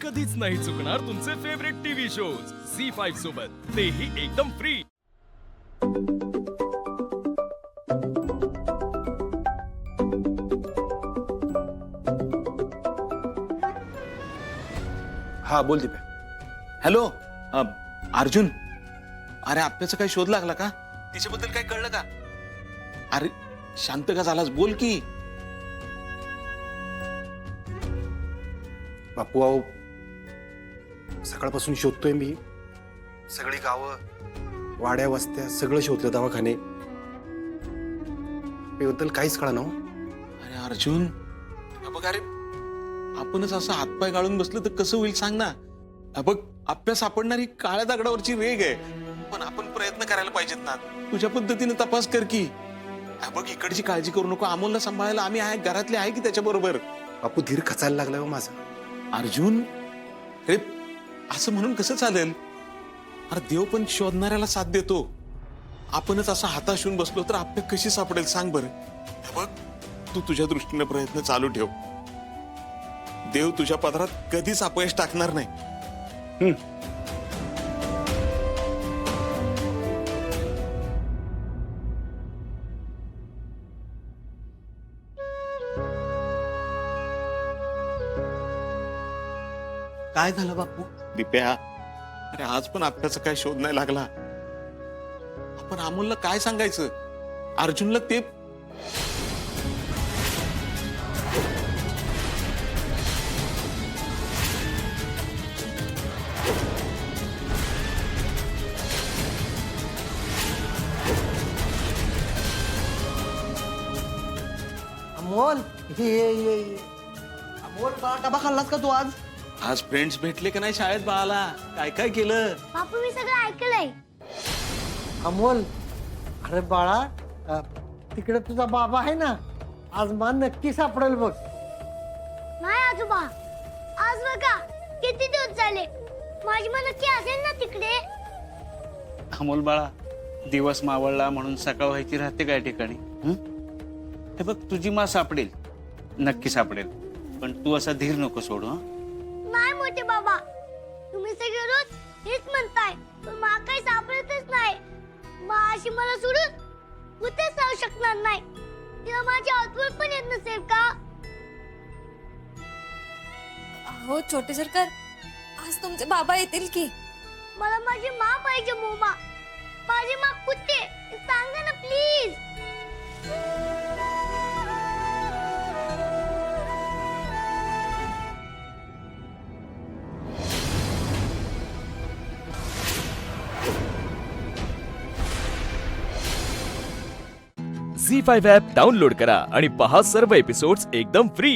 कधीच नाही चुकणार तुमचे फेवरेट टीव्ही शोज झी5 सोबत, तेही एकदम फ्री। हा बोल दीपे। हॅलो अर्जुन, अरे आप्याचा काही शोध लागला का? तिच्याबद्दल काही कळलं का? अरे शांत का झालास, बोल की। बापू आओ, सकाळपासून शोधतोय मी, सगळी गावं, वाड्या वस्त्या सगळं शोधलं, दवाखाने, याबद्दल काहीच कळना हो। अरे अर्जुन, बघ अरे आपणच असं हातपाय गाळून बसलं तर कसं होईल सांग ना। बघ आप्या सापडणारी काळ्या दगडावरची रेग आहे, पण आपण प्रयत्न करायला पाहिजेत ना। तुझ्या पद्धतीने तपास कर की। बघ इकडची काळजी करू नको, अमोलला सांभाळायला आम्ही आहे, घरातले आहे की त्याच्या बरोबर। बापू धीर खचायला लागला हो माझा। अर्जुन अरे असं म्हणून कसं चालेल? अरे देव पण शोधणाऱ्याला साथ देतो, आपणच असं हाताश होऊन बसलो तर आप्या कशी सापडेल सांग बरं। बघ तू तुझ्या दृष्टीने प्रयत्न चालू ठेव, देव तुझ्या पदरात कधीच अपयश टाकणार नाही। काय झालं बापू? दिप्या, अरे आज पण आप्याचा काय शोध नाही लागला। आपण अमोलला काय सांगायचं? अर्जुनला ते अमोल, ये अमोल, बा डबा खाल्लास का तू आज? आज फ्रेंड्स भेटले का नाही शाळेत बाळाला? काय काय केलं? बापू मी सगळं ऐकलंय। अमोल, अरे बाळा, तिकडे तुझा बाबा आहे ना, आज मान नक्की सापडेल बघ। नाही आजोबा, आज बघा किती दिवस झाले, माझी मन नक्की असेल ना तिकडे। अमोल बाळा, दिवस मावळला म्हणून सकाळ व्हायची राहते काय ठिकाणी? हे बघ तुझी मा सापडेल, नक्की सापडेल, पण तू असा धीर नको सोडू। नाही मोठे बाबा, तुम्ही सगळे रोज हेच म्हणताय, पण मा काही सापडतच नाही। मा अशी मला सोडून कुठेच राहू शकणार नाही, तिला माझी आठवण पण येत नसेल का? हो छोटे सरकार, आज तुमचे बाबा येतील की? मला माझी मा पाहिजे मोमा, माझी मा कुठे सांगा ना प्लीज। झी5 ॲप डाउनलोड करा आणि पहा सर्व एपिसोड्स एकदम फ्री।